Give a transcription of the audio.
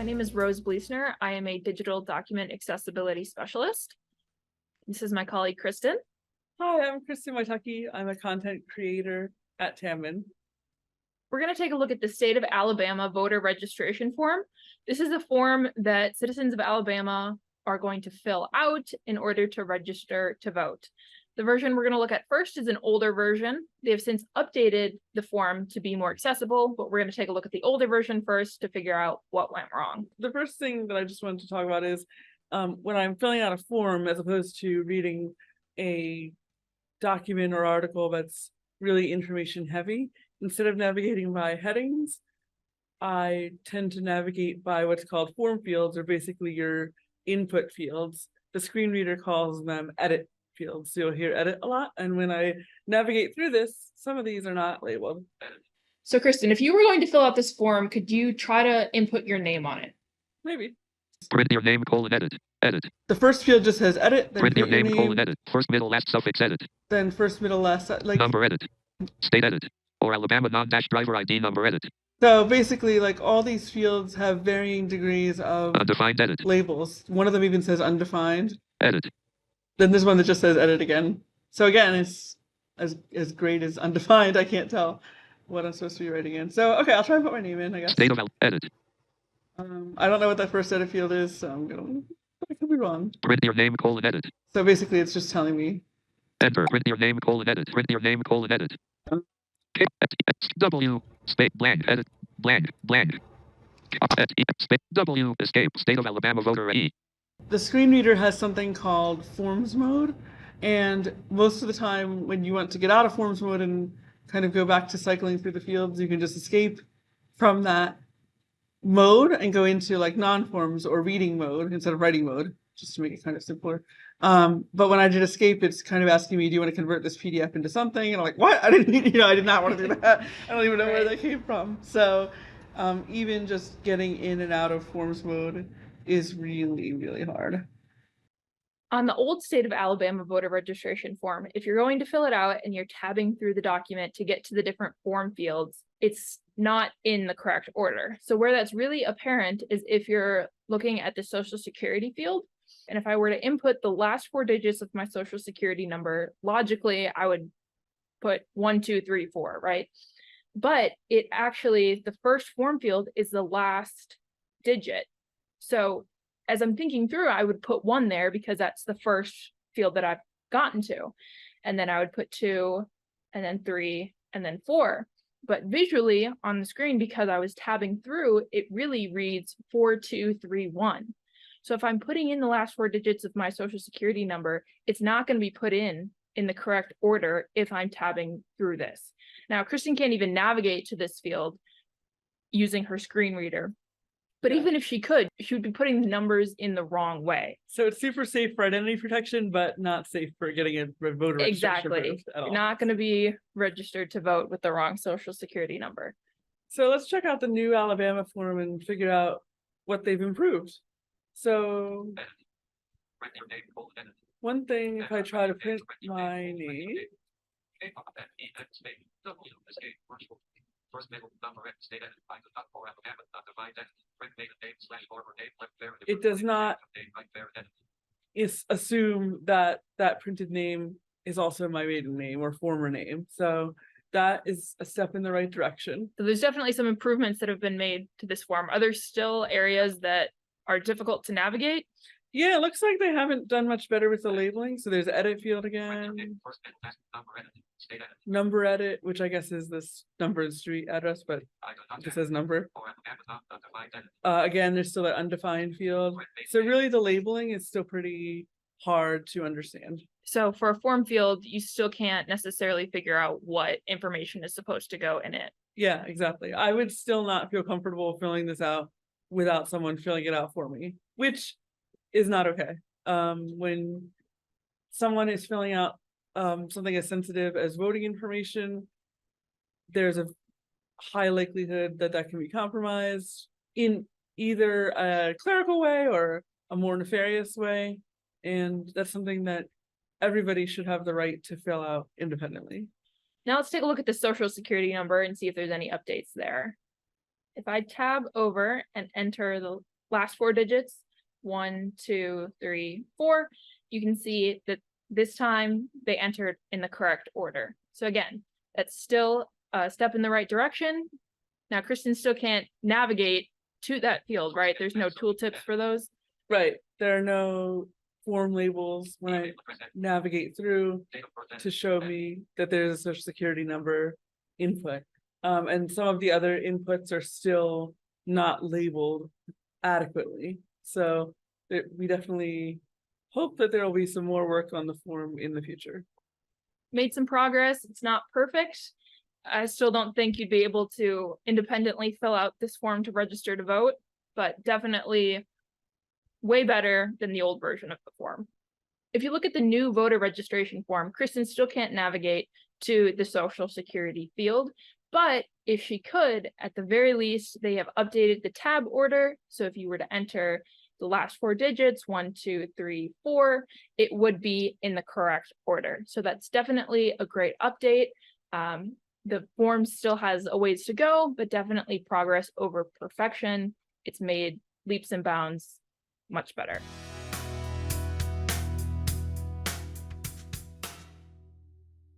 name is Rose Bliesner. I am a digital document accessibility specialist. This is my colleague, Kristen. Hi, I'm Kristen Witucki. I'm a content creator at Tamman. We're going to take a look at the state of Alabama voter registration form. This is a form that citizens of Alabama are going to fill out in order to register to vote. The version we're going to look at first is an older version. They have since updated the form to be more accessible, but we're going to take a look at the older version first to figure out what went wrong. The first thing that I just wanted to talk about is when I'm filling out a form, as opposed to reading a document or article that's really information heavy, instead of navigating by headings, I tend to navigate by what's called form fields, or basically your input fields. The screen reader calls them edit fields. So you'll hear edit a lot. And when I navigate through this, some of these are not labeled. So Kristen, if you were going to fill out this form, could you try to input your name on it? Maybe. Print your name, edit. Edit. The first field just says edit. Then Print your name, edit. First, middle, last suffix, edit. Then first, middle, last, like number, edit. State, edit. Or Alabama non-driver ID number, edit. So basically, like, all these fields have varying degrees of undefined, edit. Labels. One of them even says undefined. Edit. Then there's one that just says edit again. So again, it's as great as undefined. I can't tell what I'm supposed to be writing in. So okay, I'll try and put my name in, I guess. State of edit. I don't know what that first edit field is, so I could be wrong. Print your name, edit. So basically, it's just telling me. Enter. Print your name, edit. Print your name, edit. W space blank edit blank space W escape state of Alabama voter E. The screen reader has something called forms mode, and most of the time when you want to get out of forms mode and kind of go back to cycling through the fields, you can just escape from that mode and go into like non-forms or reading mode instead of writing mode, just to make it kind of simpler. But when I did escape, it's kind of asking me, do you want to convert this PDF into something? And I'm like, what? I did not want to do that. I don't even know where that came from. So even just getting in and out of forms mode is really, really hard. On the old state of Alabama voter registration form, if you're going to fill it out and you're tabbing through the document to get to the different form fields, it's not in the correct order. So where that's really apparent is if you're looking at the Social Security field. And if I were to input the last 4 digits of my Social Security number, logically, I would put 1, 2, 3, 4, right? But it actually, the first form field is the last digit. So as I'm thinking through, I would put 1 there because that's the first field that I've gotten to. And then I would put 2, and then 3, and then 4. But visually on the screen, because I was tabbing through, it really reads 4, 2, 3, 1. So if I'm putting in the last 4 digits of my Social Security number, it's not going to be put in the correct order if I'm tabbing through this. Now, Kristen can't even navigate to this field using her screen reader. But even if she could, she would be putting the numbers in the wrong way. So it's super safe for identity protection, but not safe for getting a voter registration. Exactly. You're not going to be registered to vote with the wrong Social Security number. So let's check out the new Alabama form and figure out what they've improved. So one thing, if I try to print my name, it does not assume that that printed name is also my maiden name or former name. So that is a step in the right direction. So there's definitely some improvements that have been made to this form. Are there still areas that are difficult to navigate? Yeah, it looks like they haven't done much better with the labeling. So there's edit field again. Number edit, which I guess is this number and street address, but it just says number. Again, there's still that undefined field. So really the labeling is still pretty hard to understand. So for a form field, you still can't necessarily figure out what information is supposed to go in it. Yeah, exactly. I would still not feel comfortable filling this out without someone filling it out for me, which is not okay. When someone is filling out something as sensitive as voting information, there's a high likelihood that that can be compromised in either a clerical way or a more nefarious way. And that's something that everybody should have the right to fill out independently. Now let's take a look at the Social Security number and see if there's any updates there. If I tab over and enter the last four digits, 1, 2, 3, 4, you can see that this time they entered in the correct order. So again, that's still a step in the right direction. Now, Kristen still can't navigate to that field, right? There's no tooltips for those. Right. There are no form labels when I navigate through to show me that there's a social security number input. And some of the other inputs are still not labeled adequately. So we definitely hope that there will be some more work on the form in the future. Made some progress. It's not perfect. I still don't think you'd be able to independently fill out this form to register to vote, but definitely way better than the old version of the form. If you look at the new voter registration form, Kristen still can't navigate to the social security field, but if she could, at the very least, they have updated the tab order. So if you were to enter the last four digits, 1, 2, 3, 4, it would be in the correct order. So that's definitely a great update. The form still has a ways to go, but definitely progress over perfection. It's made leaps and bounds much better.